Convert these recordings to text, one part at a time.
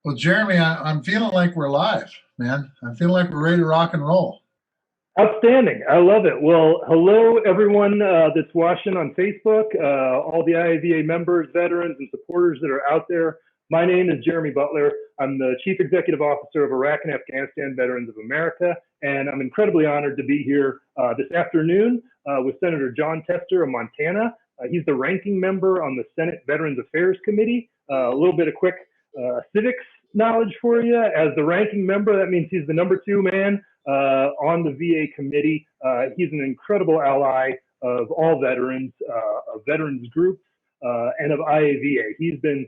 Well, Jeremy, I'm feeling like we're live, man. I'm feeling like we're ready to rock and roll. Outstanding. I love it. Well, hello, everyone that's watching on Facebook, all the IAVA members, veterans, and supporters that are out there. My name is Jeremy Butler. I'm the Chief Executive Officer of Iraq and Afghanistan Veterans of America, and I'm incredibly honored to be here this afternoon with Senator Jon Tester of Montana. He's the ranking member on the Senate Veterans Affairs Committee. A little bit of quick civics knowledge for you. As the ranking member, that means he's the #2 man on the VA committee. He's an incredible ally of all veterans, of veterans groups, and of IAVA. He's been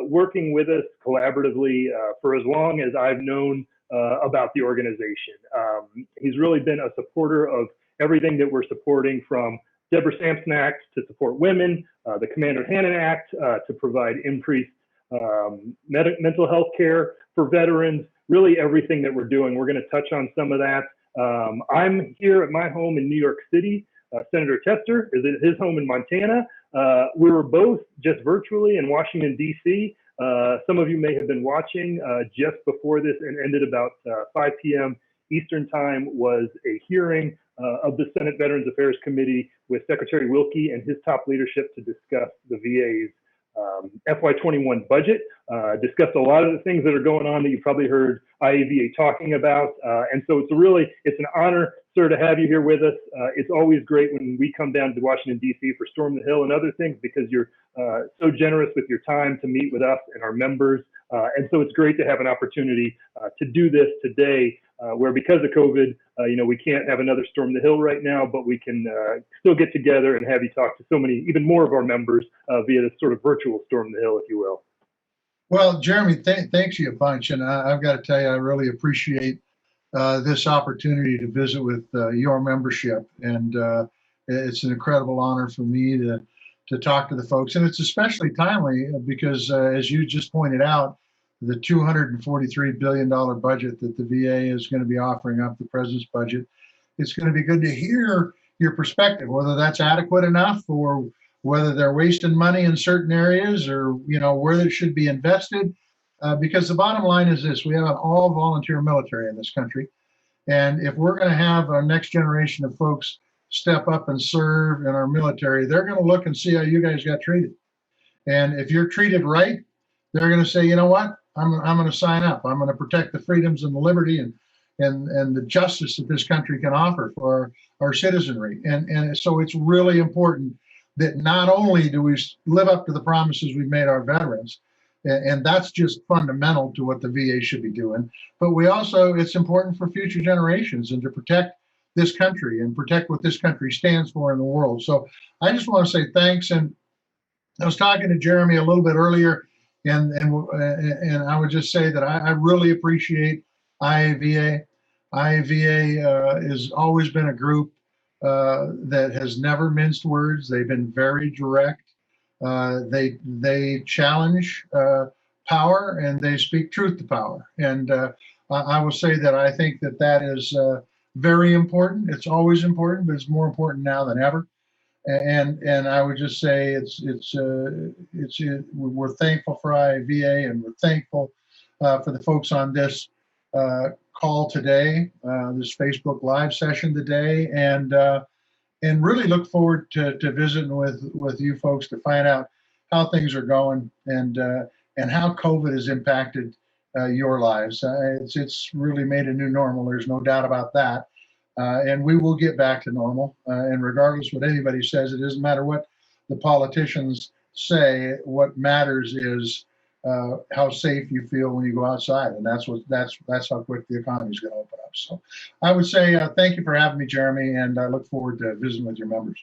working with us collaboratively for as long as I've known about the organization. He's really been a supporter of everything that we're supporting, from Deborah Sampson Act to support women, the Commander Hannon Act to provide increased mental health care for veterans, really everything that we're doing. We're going to touch on some of that. I'm here at my home in New York City. Senator Tester is at his home in Montana. We were both just virtually in Washington, D.C. Some of you may have been watching just before this, and ended about 5 p.m. Eastern Time, was a hearing of the Senate Veterans Affairs Committee with Secretary Wilkie and his top leadership to discuss the VA's FY21 budget, discussed a lot of the things that are going on that you probably heard IAVA talking about. And so it's an honor, sir, to have you here with us. It's always great when we come down to Washington, D.C. for Storm the Hill and other things, because you're so generous with your time to meet with us and our members. And so it's great to have an opportunity to do this today, where because of COVID, we can't have another Storm the Hill right now, but we can still get together and have you talk to so many, even more of our members via this sort of virtual Storm the Hill, if you will. Well, Jeremy, thanks you a bunch. And I've got to tell you, I really appreciate this opportunity to visit with your membership. And it's an incredible honor for me to talk to the folks. And it's especially timely because, as you just pointed out, the $243 billion budget that the VA is going to be offering up, the president's budget, it's going to be good to hear your perspective, whether that's adequate enough, or whether they're wasting money in certain areas, or where it should be invested. Because the bottom line is this: we have an all volunteer military in this country. And if we're going to have our next generation of folks step up and serve in our military, they're going to look and see how you guys got treated. And if you're treated right, they're going to say, you know what, I'm going to sign up. I'm going to protect the freedoms and the liberty and the justice that this country can offer for our citizenry. And so it's really important that not only do we live up to the promises we've made our veterans, and that's just fundamental to what the VA should be doing, but it's important for future generations, and to protect this country and protect what this country stands for in the world. So I just want to say thanks. And I was talking to Jeremy a little bit earlier, and I would just say that I really appreciate IAVA. IAVA has always been a group that has never minced words. They've been very direct. They challenge power, and they speak truth to power. And I will say that I think that is very important. It's always important, but it's more important now than ever. And I would just say we're thankful for IAVA, and we're thankful for the folks on this call today, this Facebook Live session today, and really look forward to visiting with you folks to find out how things are going, and how COVID has impacted your lives. It's really made a new normal. There's no doubt about that. And we will get back to normal. And regardless what anybody says, it doesn't matter what the politicians say. What matters is how safe you feel when you go outside, and that's how quick the economy is going to open up. So I would say thank you for having me, Jeremy, and I look forward to visiting with your members.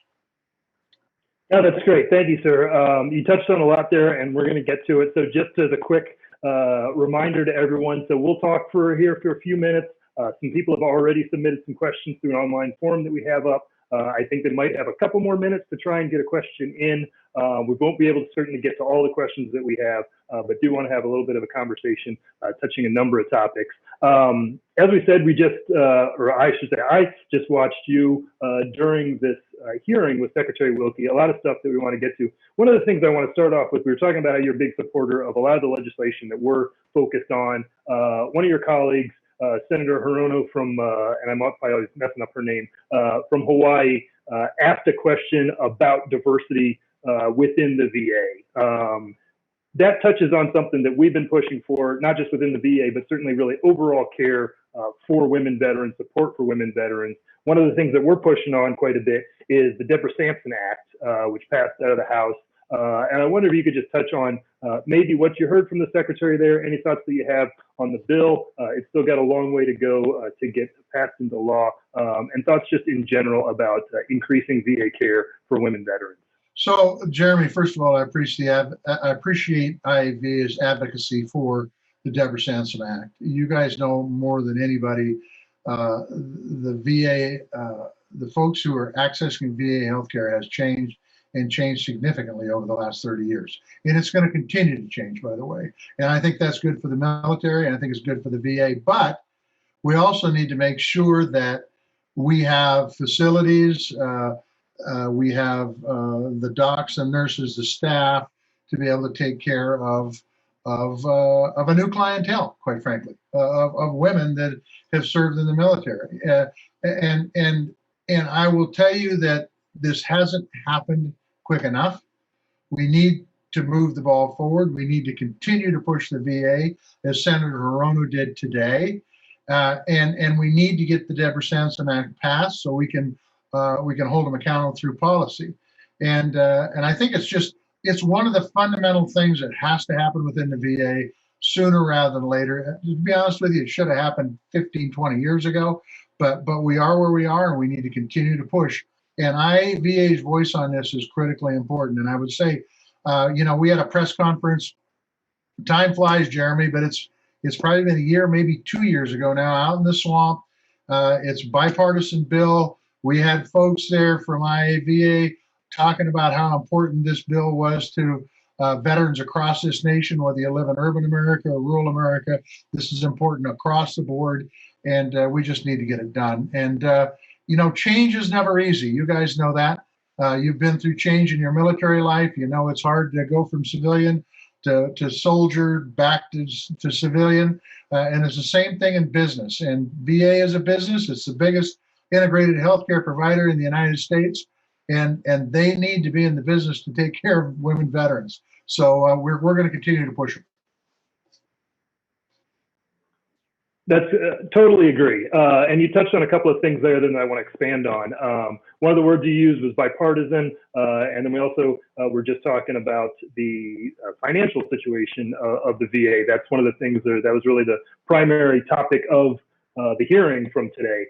No, that's great. Thank you, sir. You touched on a lot there, and we're going to get to it. So just as a quick reminder to everyone, so we'll talk for a few minutes. Some people have already submitted some questions through an online form that we have up. I think they might have a couple more minutes to try and get a question in. We won't be able to certainly get to all the questions that we have, but do want to have a little bit of a conversation touching a number of topics. As we said, I just watched you during this hearing with Secretary Wilkie. A lot of stuff that we want to get to. One of the things I want to start off with, we were talking about how you're a big supporter of a lot of the legislation that we're focused on. One of your colleagues, Senator Hirono from, and I'm probably always messing up her name, from Hawaii, asked a question about diversity within the VA. That touches on something that we've been pushing for, not just within the VA, but certainly really overall care for women veterans, support for women veterans. One of the things that we're pushing on quite a bit is the Deborah Sampson Act, which passed out of the House. And I wonder if you could just touch on maybe what you heard from the Secretary there, any thoughts that you have on the bill. It's still got a long way to go to get passed into law, and thoughts just in general about increasing VA care for women veterans. So, Jeremy, first of all, I appreciate IAVA's advocacy for the Deborah Sampson Act. You guys know more than anybody, the VA, the folks who are accessing VA healthcare has changed and changed significantly over the last 30 years. And it's going to continue to change, by the way. And I think that's good for the military, and I think it's good for the VA. But we also need to make sure that we have facilities, we have the docs and nurses, the staff, to be able to take care of a new clientele, quite frankly, of women that have served in the military. And I will tell you that this hasn't happened quick enough. We need to move the ball forward. We need to continue to push the VA, as Senator Hirono did today, and we need to get the Deborah Sampson Act passed so we can hold them accountable through policy. And I think it's one of the fundamental things that has to happen within the VA sooner rather than later. To be honest with you, it should have happened 15, 20 years ago, but we are where we are, and we need to continue to push. And IAVA's voice on this is critically important. And I would say, we had a press conference. Time flies, Jeremy, but it's probably been a year, maybe 2 years ago now, out in the swamp. It's a bipartisan bill. We had folks there from IAVA talking about how important this bill was to veterans across this nation, whether you live in urban America or rural America. This is important across the board, and we just need to get it done. And change is never easy. You guys know that. You've been through change in your military life. You know it's hard to go from civilian to soldier back to civilian. And it's the same thing in business. And VA is a business. It's the biggest integrated healthcare provider in the United States. And they need to be in the business to take care of women veterans. So we're going to continue to push them. That's totally agree. And you touched on a couple of things there that I want to expand on. One of the words you used was bipartisan. And then we also were just talking about the financial situation of the VA. That's one of the things that was really the primary topic of the hearing from today.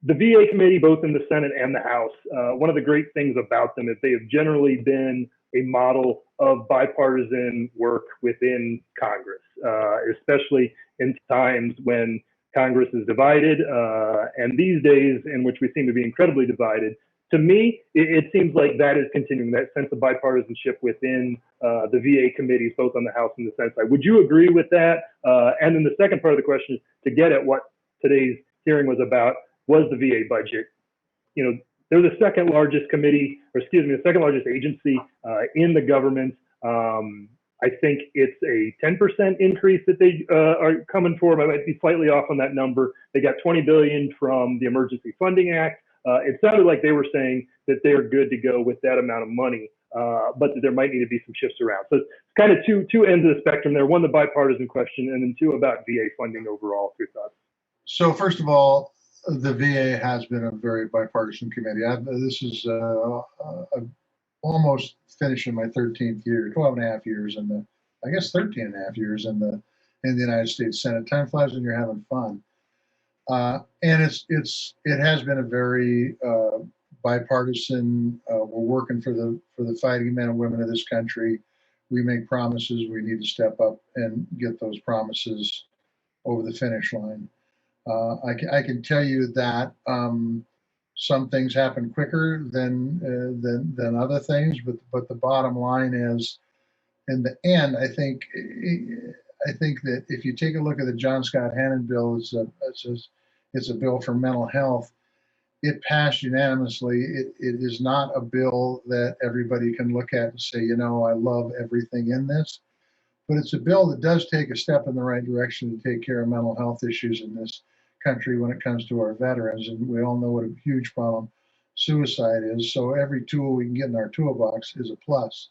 The VA committee, both in the Senate and the House, one of the great things about them is they have generally been a model of bipartisan work within Congress, especially in times when Congress is divided, and these days in which we seem to be incredibly divided. To me, it seems like that is continuing, that sense of bipartisanship within the VA committees, both on the House and the Senate side. Would you agree with that? And then the second part of the question is to get at what today's hearing was about, was the VA budget. They're the second largest committee, or excuse me, the second largest agency in the government. I think it's a 10% increase that they are coming for. I might be slightly off on that number. They got $20 billion from the Emergency Funding Act. It sounded like they were saying that they're good to go with that amount of money, but that there might need to be some shifts around. So it's kind of two ends of the spectrum there. One, the bipartisan question, and then two, about VA funding overall. Your thoughts? So first of all, the VA has been a very bipartisan committee. This is almost finishing my 13th year, 12 and a half years in the, I guess 13 and a half years in the United States Senate. Time flies when you're having fun. And it has been a very bipartisan. We're working for the fighting men and women of this country. We make promises. We need to step up and get those promises over the finish line. I can tell you that Some things happen quicker than other things, but the bottom line is, in the end, I think that if you take a look at the John Scott Hannon bill, it's a bill for mental health. It passed unanimously. It is not a bill that everybody can look at and say, I love everything in this, but it's a bill that does take a step in the right direction to take care of mental health issues in this country when it comes to our veterans. And we all know what a huge problem suicide is. So every tool we can get in our toolbox is a plus.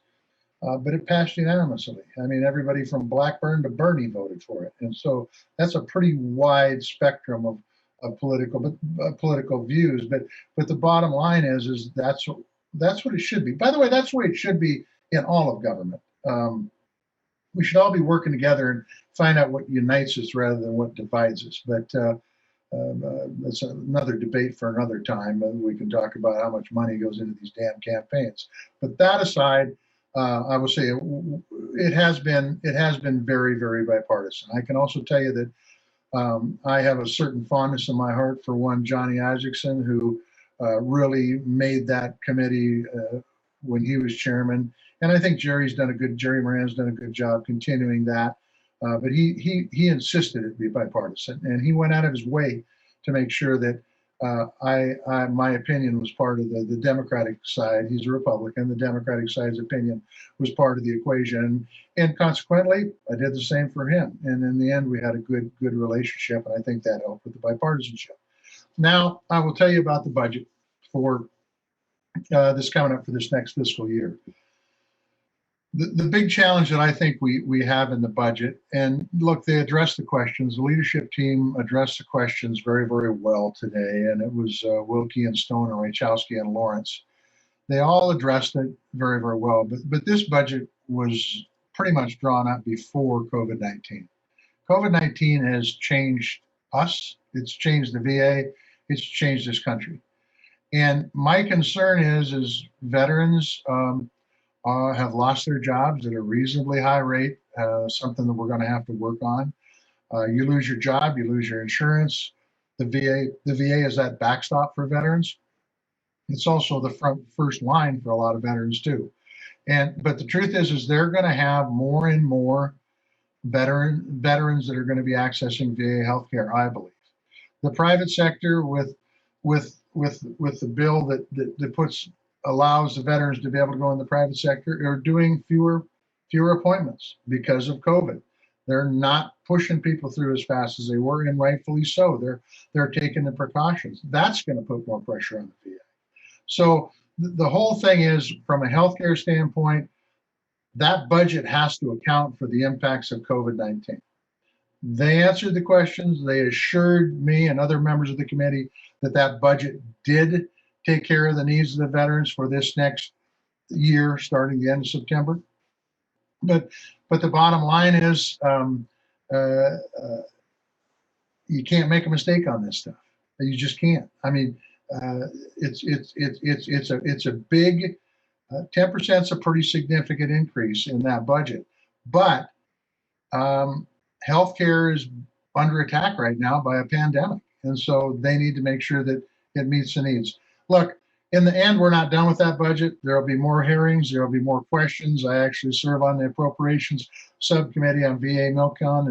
But it passed unanimously. I mean, everybody from Blackburn to Bernie voted for it. And so that's a pretty wide spectrum of political views. But the bottom line is that's what it should be. By the way, that's the way it should be in all of government. We should all be working together and find out what unites us rather than what divides us. But that's another debate for another time. We can talk about how much money goes into these damn campaigns. But that aside, I will say it has been very, very bipartisan. I can also tell you that I have a certain fondness in my heart for one Johnny Isaacson, who really made that committee when he was chairman. And I think Jerry Moran's done a good job continuing that. But he insisted it be bipartisan, and he went out of his way to make sure that my opinion was part of the Democratic side. He's a Republican. The Democratic side's opinion was part of the equation, and consequently, I did the same for him. And in the end, we had a good relationship, and I think that helped with the bipartisanship. Now, I will tell you about the budget for this coming up for this next fiscal year. The big challenge that I think we have in the budget, and look, they addressed the questions. The leadership team addressed the questions very, very well today, and it was Wilkie and Stone and Rachowski and Lawrence. They all addressed it very, very well, but this budget was pretty much drawn up before COVID-19. COVID-19 has changed us, it's changed the VA, it's changed this country. And my concern is veterans have lost their jobs at a reasonably high rate, something that we're going to have to work on. You lose your job, you lose your insurance. The VA is that backstop for veterans. It's also the first line for a lot of veterans too. But the truth is they're going to have more and more veterans that are going to be accessing VA healthcare, I believe. The private sector with the bill that allows the veterans to be able to go in the private sector are doing fewer appointments because of COVID. They're not pushing people through as fast as they were, and rightfully so. They're taking the precautions. That's going to put more pressure on the VA. So the whole thing is, from a healthcare standpoint, that budget has to account for the impacts of COVID-19. They answered the questions. They assured me and other members of the committee that budget did take care of the needs of the veterans for this next year, starting the end of September. But the bottom line is, you can't make a mistake on this stuff. You just can't. I mean, it's a big 10% is a pretty significant increase in that budget, but healthcare is under attack right now by a pandemic, and so they need to make sure that it meets the needs. Look, in the end, we're not done with that budget. There will be more hearings. There will be more questions. I actually serve on the appropriations subcommittee on VA MILCON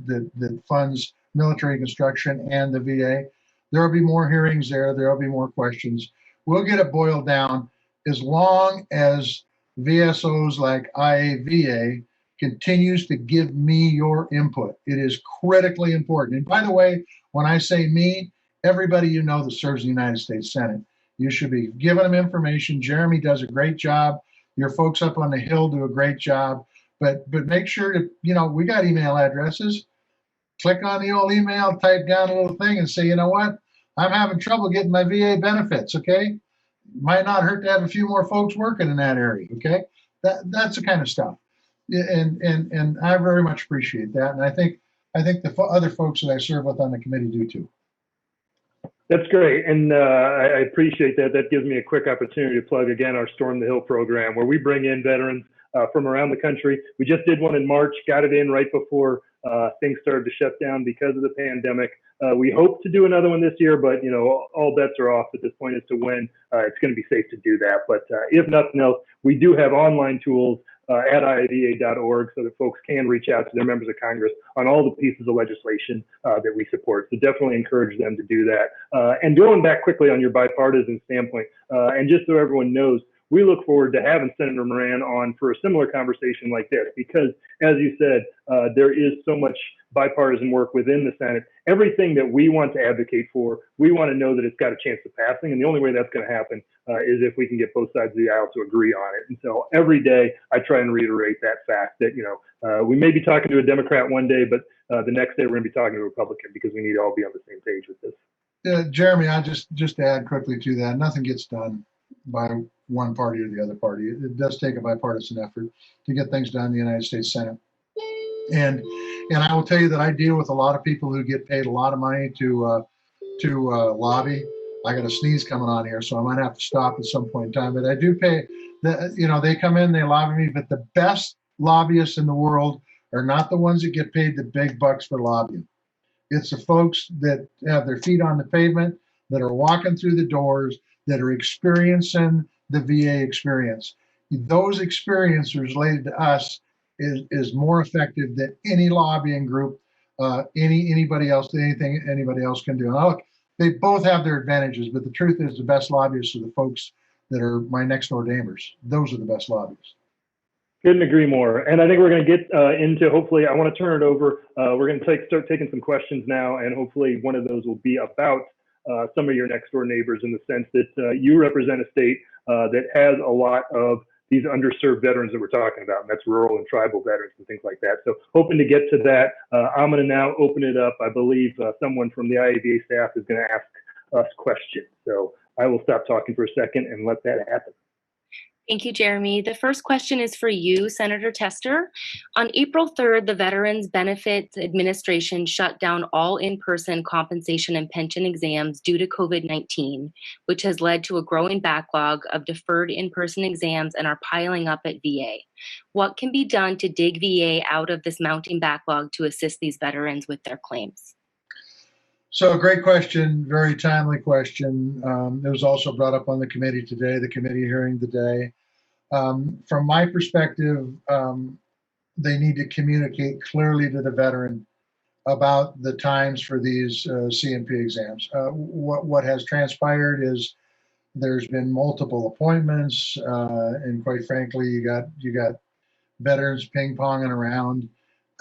that funds military construction and the VA. There will be more hearings there. There will be more questions. We'll get it boiled down as long as VSOs like IAVA continues to give me your input. It is critically important. And by the way, when I say me, everybody you know that serves in the United States Senate, you should be giving them information. Jeremy does a great job. Your folks up on the Hill do a great job. But make sure to, we got email addresses. Click on the old email, type down a little thing and say, you know what? I'm having trouble getting my VA benefits, okay? Might not hurt to have a few more folks working in that area, okay? That's the kind of stuff. And I very much appreciate that. And I think the other folks that I serve with on the committee do too. That's great, and I appreciate that. That gives me a quick opportunity to plug again our Storm the Hill program, where we bring in veterans from around the country. We just did one in March, got it in right before things started to shut down because of the pandemic. We hope to do another one this year, but all bets are off at this point as to when it's going to be safe to do that. But if nothing else, we do have online tools at IAVA.org so that folks can reach out to their members of Congress on all the pieces of legislation that we support. So definitely encourage them to do that. And going back quickly on your bipartisan standpoint, and just so everyone knows, we look forward to having Senator Moran on for a similar conversation like this, because as you said, there is so much bipartisan work within the Senate. Everything that we want to advocate for, we want to know that it's got a chance of passing. And the only way that's going to happen is if we can get both sides of the aisle to agree on it. And so every day I try and reiterate that fact that, we may be talking to a Democrat one day, but the next day we're going to be talking to a Republican, because we need to all be on the same page with this. Jeremy, I just add quickly to that, nothing gets done by one party or the other party. It does take a bipartisan effort to get things done in the United States Senate. And I will tell you that I deal with a lot of people who get paid a lot of money to lobby. I got a sneeze coming on here, so I might have to stop at some point in time. But I do pay. They come in, they lobby me. But the best lobbyists in the world are not the ones that get paid the big bucks for lobbying. It's the folks that have their feet on the pavement, that are walking through the doors, that are experiencing the VA experience. Those experiences related to us is more effective than any lobbying group, anybody else, anything anybody else can do. And look, they both have their advantages, but the truth is the best lobbyists are the folks that are my next door neighbors. Those are the best lobbyists. Couldn't agree more. And I think we're going to get into, hopefully, I want to turn it over. We're going to start taking some questions now, and hopefully one of those will be about some of your next door neighbors, in the sense that you represent a state that has a lot of these underserved veterans that we're talking about, and that's rural and tribal veterans and things like that. So hoping to get to that. I'm going to now open it up. I believe someone from the IAVA staff is going to ask us questions. So I will stop talking for a second and let that happen. Thank you, Jeremy. The first question is for you, Senator Tester. On April 3rd, the Veterans Benefits Administration shut down all in-person compensation and pension exams due to COVID-19, which has led to a growing backlog of deferred in-person exams and are piling up at VA. What can be done to dig VA out of this mounting backlog to assist these veterans with their claims? So great question, very timely question. It was also brought up on the committee today, the committee hearing today. From my perspective, they need to communicate clearly to the veteran about the times for these CNP exams. What has transpired is there's been multiple appointments, and quite frankly, you got veterans ping-ponging around.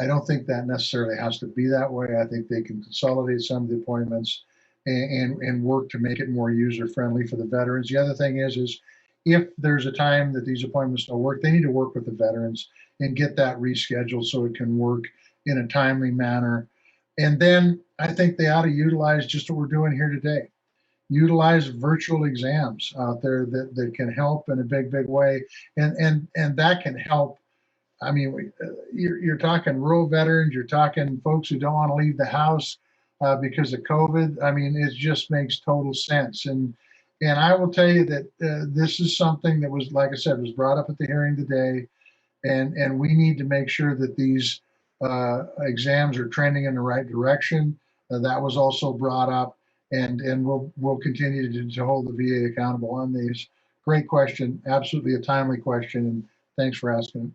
I don't think that necessarily has to be that way. I think they can consolidate some of the appointments and work to make it more user-friendly for the veterans. The other thing is if there's a time that these appointments don't work, they need to work with the veterans and get that rescheduled so it can work in a timely manner. And then I think they ought to utilize just what we're doing here today. Utilize virtual exams out there that can help in a big way. And that can help. I mean, you're talking rural veterans, you're talking folks who don't want to leave the house because of COVID. I mean, it just makes total sense. And I will tell you that this is something that was, like I said, was brought up at the hearing today. And we need to make sure that these exams are trending in the right direction. That was also brought up. And we'll continue to hold the VA accountable on these. Great question. Absolutely a timely question. And thanks for asking it.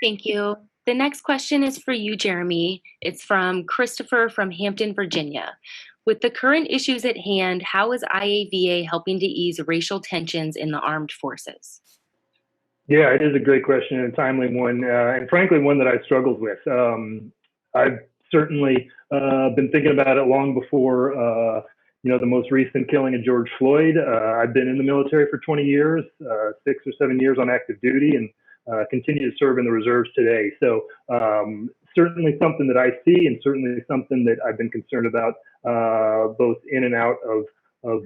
Thank you. The next question is for you, Jeremy. It's from Christopher from Hampton, Virginia. With the current issues at hand, how is IAVA helping to ease racial tensions in the armed forces? Yeah, it is a great question and a timely one, and frankly, one that I struggled with. I've certainly been thinking about it long before, the most recent killing of George Floyd. I've been in the military for 20 years, 6 or 7 years on active duty, and continue to serve in the reserves today. So certainly something that I see, and certainly something that I've been concerned about, both in and out of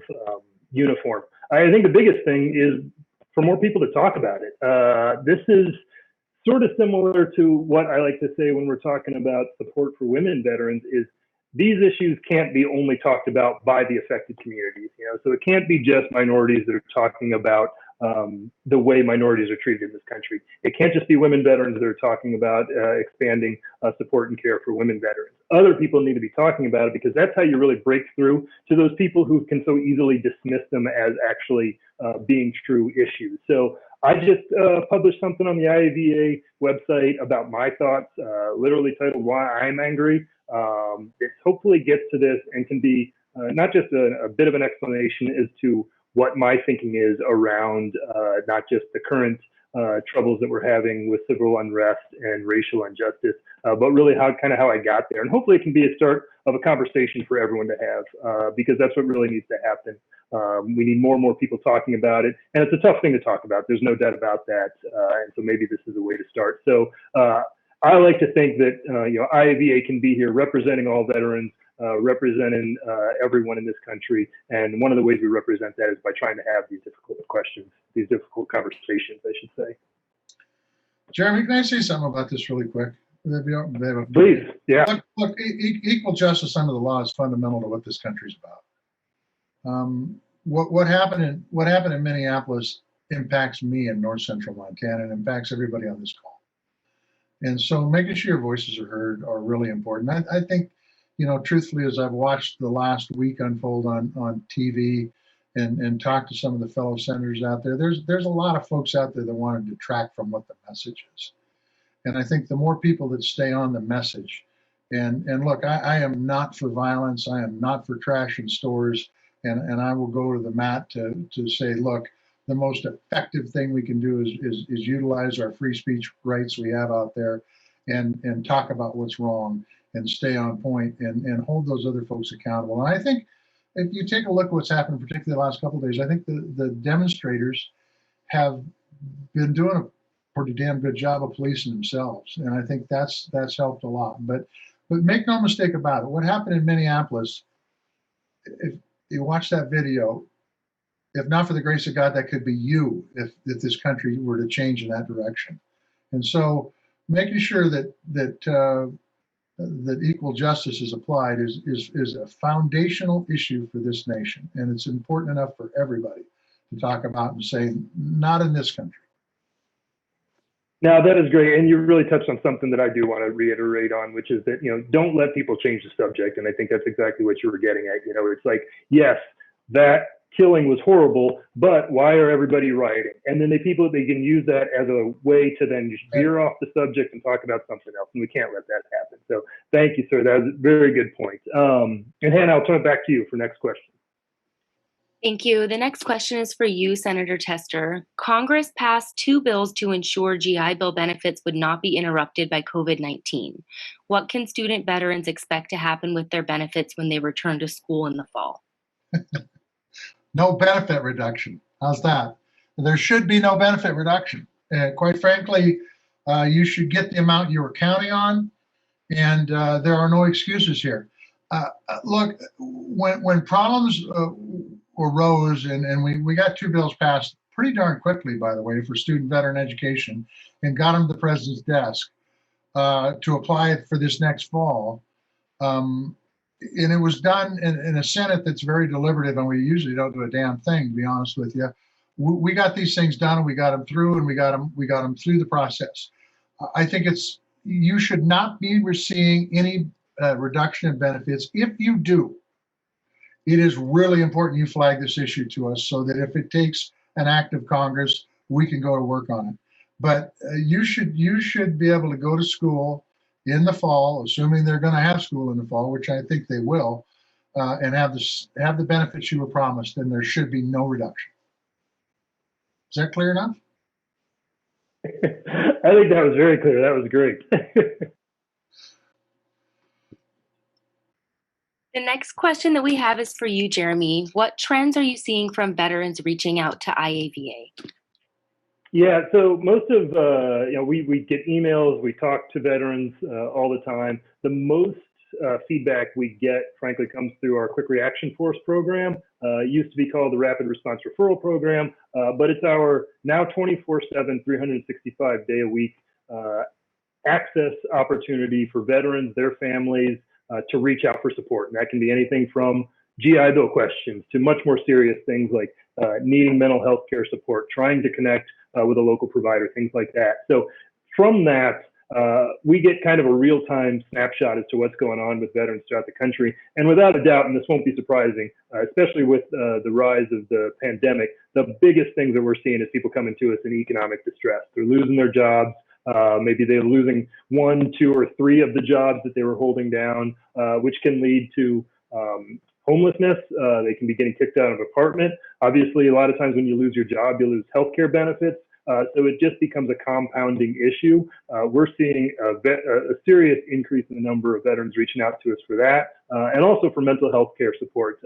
uniform. I think the biggest thing is for more people to talk about it. This is sort of similar to what I like to say when we're talking about support for women veterans is these issues can't be only talked about by the affected communities. So it can't be just minorities that are talking about the way minorities are treated in this country. It can't just be women veterans that are talking about expanding support and care for women veterans. Other people need to be talking about it, because that's how you really break through to those people who can so easily dismiss them as actually being true issues. So I just published something on the IAVA website about my thoughts, literally titled "Why I'm Angry." It hopefully gets to this and can be not just a bit of an explanation as to what my thinking is around not just the current troubles that we're having with civil unrest and racial injustice, but really how I got there. And hopefully it can be a start of a conversation for everyone to have, because that's what really needs to happen. We need more and more people talking about it, and it's a tough thing to talk about. There's no doubt about that, and so maybe this is a way to start. So I like to think that IAVA can be here representing all veterans, representing everyone in this country, and one of the ways we represent that is by trying to have these difficult questions, these difficult conversations, I should say. Jeremy, can I say something about this really quick? Please, yeah. Look, equal justice under the law is fundamental to what this country's about. What happened in Minneapolis impacts me in North Central Montana, and impacts everybody on this call. And so making sure your voices are heard are really important. I think, truthfully, as I've watched the last week unfold on TV and talked to some of the fellow senators out there, there's a lot of folks out there that want to detract from what the message is. And I think the more people that stay on the message, and look, I am not for violence. I am not for trashing stores. And I will go to the mat to say, look, the most effective thing we can do is utilize our free speech rights we have out there and talk about what's wrong and stay on point and hold those other folks accountable. And I think if you take a look at what's happened, particularly the last couple of days, I think the demonstrators have been doing a pretty damn good job of policing themselves. And I think that's helped a lot. But make no mistake about it. What happened in Minneapolis, if you watch that video, if not for the grace of God, that could be you if this country were to change in that direction. And so making sure that equal justice is applied is a foundational issue for this nation. And it's important enough for everybody to talk about and say, not in this country. Now, that is great. And you really touched on something that I do want to reiterate on, which is that, don't let people change the subject. And I think that's exactly what you were getting at. It's like, yes, that killing was horrible, but why are everybody rioting? And then they can use that as a way to then veer off the subject and talk about something else. And we can't let that happen. So thank you, sir. That was a very good point. And Hannah, I'll turn it back to you for next question. Thank you. The next question is for you, Senator Tester. Congress passed 2 bills to ensure GI Bill benefits would not be interrupted by COVID-19. What can student veterans expect to happen with their benefits when they return to school in the fall? No benefit reduction. How's that? There should be no benefit reduction. Quite frankly, you should get the amount you were counting on, and there are no excuses here. Look, when problems arose, and we got 2 bills passed pretty darn quickly, by the way, for student veteran education, and got them to the president's desk to apply it for this next fall. And it was done in a Senate that's very deliberative, and we usually don't do a damn thing, to be honest with you. We got these things done, and we got them through, and we got them through the process. I think you should not be receiving any reduction in benefits. If you do, it is really important you flag this issue to us so that if it takes an act of Congress, we can go to work on it. But you should be able to go to school in the fall, assuming they're going to have school in the fall, which I think they will, and have the benefits you were promised, and there should be no reduction. Is that clear enough? I think that was very clear. That was great. The next question that we have is for you, Jeremy. What trends are you seeing from veterans reaching out to IAVA? Yeah, so most of, we get emails, we talk to veterans all the time. The most feedback we get, frankly, comes through our Quick Reaction Force program. It used to be called the Rapid Response Referral Program, but it's our now 24/7, 365-day-a-week access opportunity for veterans, their families, to reach out for support. And that can be anything from GI Bill questions to much more serious things like needing mental health care support, trying to connect with a local provider, things like that. So from that, we get kind of a real-time snapshot as to what's going on with veterans throughout the country. And without a doubt, and this won't be surprising, especially with the rise of the pandemic, the biggest thing that we're seeing is people coming to us in economic distress. They're losing their jobs. Maybe they're losing 1, 2, or 3 of the jobs that they were holding down, which can lead to homelessness. They can be getting kicked out of an apartment. Obviously, a lot of times when you lose your job, you lose healthcare benefits. So it just becomes a compounding issue. We're seeing a serious increase in the number of veterans reaching out to us for that, and also for mental health care support.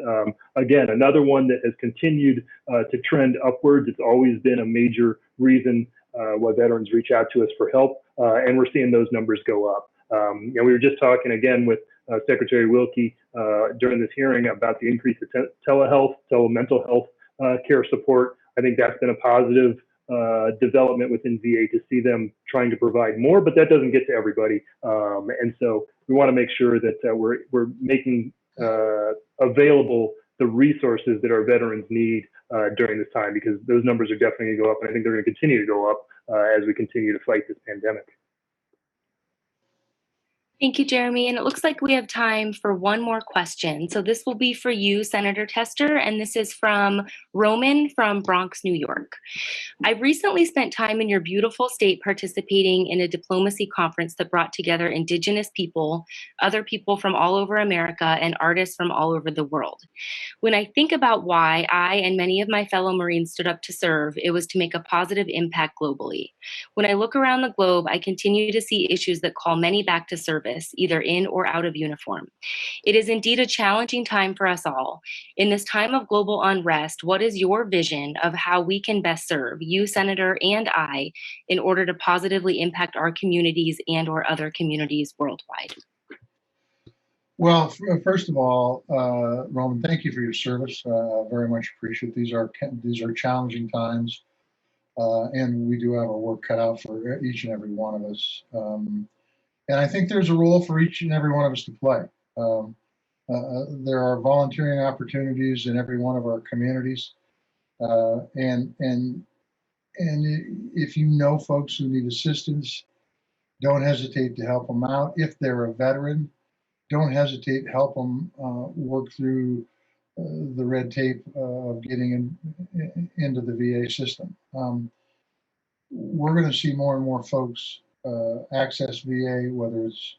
Again, another one that has continued to trend upwards. It's always been a major reason why veterans reach out to us for help, and we're seeing those numbers go up. And we were just talking again with Secretary Wilkie during this hearing about the increase of telehealth, telemental health care support. I think that's been a positive development within VA to see them trying to provide more, but that doesn't get to everybody. And so we want to make sure that we're making available the resources that our veterans need during this time, because those numbers are definitely going to go up, and I think they're going to continue to go up as we continue to fight this pandemic. Thank you, Jeremy. And it looks like we have time for one more question. So this will be for you, Senator Tester, and this is from Roman from Bronx, New York. I recently spent time in your beautiful state participating in a diplomacy conference that brought together Indigenous people, other people from all over America, and artists from all over the world. When I think about why I and many of my fellow Marines stood up to serve, it was to make a positive impact globally. When I look around the globe, I continue to see issues that call many back to service, either in or out of uniform. It is indeed a challenging time for us all. In this time of global unrest, what is your vision of how we can best serve, you, Senator, and I, in order to positively impact our communities and or other communities worldwide? Well, first of all, Roman, thank you for your service. Very much appreciate. These are challenging times, and we do have our work cut out for each and every one of us. And I think there's a role for each and every one of us to play. There are volunteering opportunities in every one of our communities, and if you know folks who need assistance, don't hesitate to help them out. If they're a veteran, don't hesitate to help them work through the red tape of getting into the VA system. We're going to see more and more folks access VA, whether it's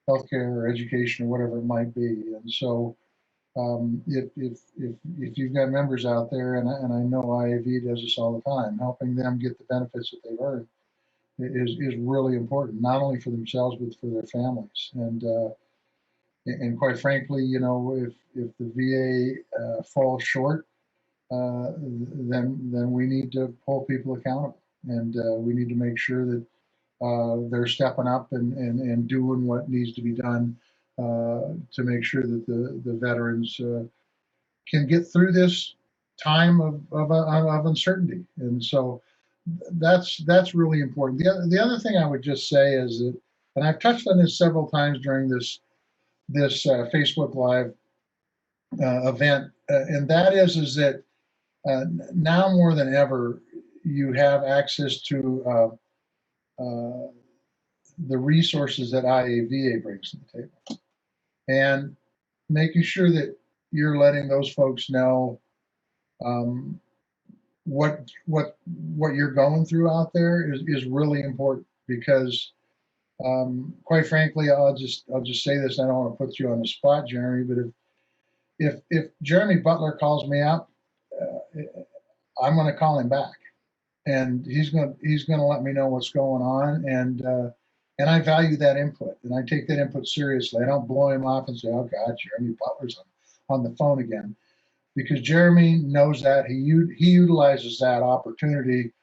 healthcare or education or whatever it might be. And so if you've got members out there, and I know IAV does this all the time, helping them get the benefits that they've earned is really important, not only for themselves, but for their families. And quite frankly, you know, if the VA falls short, then we need to hold people accountable, and we need to make sure that they're stepping up and doing what needs to be done to make sure that the veterans can get through this time of uncertainty. And so that's really important. The other thing I would just say is that, and I've touched on this several times during this Facebook Live event, and that is that now more than ever, you have access to the resources that IAVA brings to the table, and making sure that you're letting those folks know what you're going through out there is really important, because quite frankly, I'll just say this. I don't want to put you on the spot, Jeremy, but if Jeremy Butler calls me up, I'm going to call him back, and he's going to let me know what's going on, and I value that input, and I take that input seriously. I don't blow him off and say, "Oh God, Jeremy Butler's on the phone again," because Jeremy knows that he utilizes that opportunity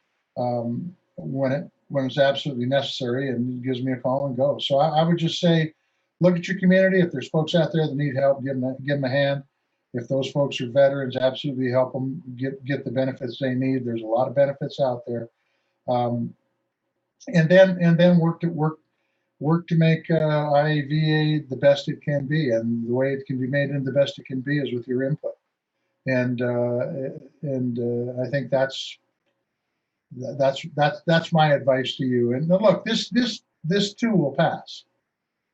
when it's absolutely necessary, and gives me a call and go. So I would just say, look at your community. If there's folks out there that need help, give them a hand. If those folks are veterans, absolutely help them get the benefits they need. There's a lot of benefits out there, and then work work to make IAVA the best it can be, and the way it can be made into the best it can be is with your input. And I think that's my advice to you. And look, this too will pass.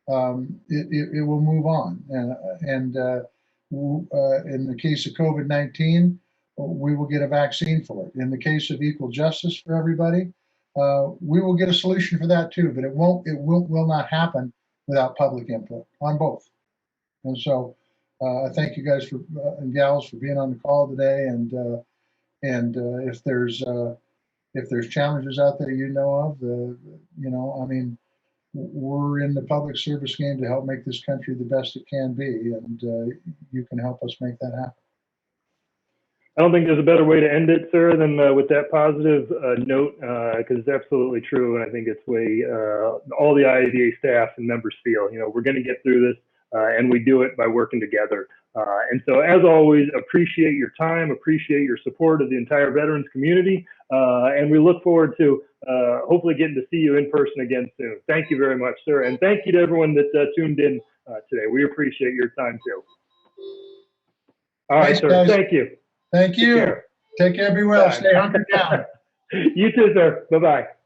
It will move on, and in the case of COVID-19, we will get a vaccine for it. In the case of equal justice for everybody, we will get a solution for that too. But it will not happen without public input on both. And so I thank you guys and gals for being on the call today. And if there's challenges out there you know of, I mean, we're in the public service game to help make this country the best it can be, and you can help us make that happen. I don't think there's a better way to end it, sir, than with that positive note, because it's absolutely true, and I think it's the way all the IAVA staff and members feel. We're going to get through this, and we do it by working together. And so, as always, appreciate your time, appreciate your support of the entire veterans community, and we look forward to hopefully getting to see you in person again soon. Thank you very much, sir, and thank you to everyone that tuned in today. We appreciate your time, too. All right, sir. Guys. Thank you. Thank you. Take care. Be well. Stay hunkered down. You too, sir. Bye-bye.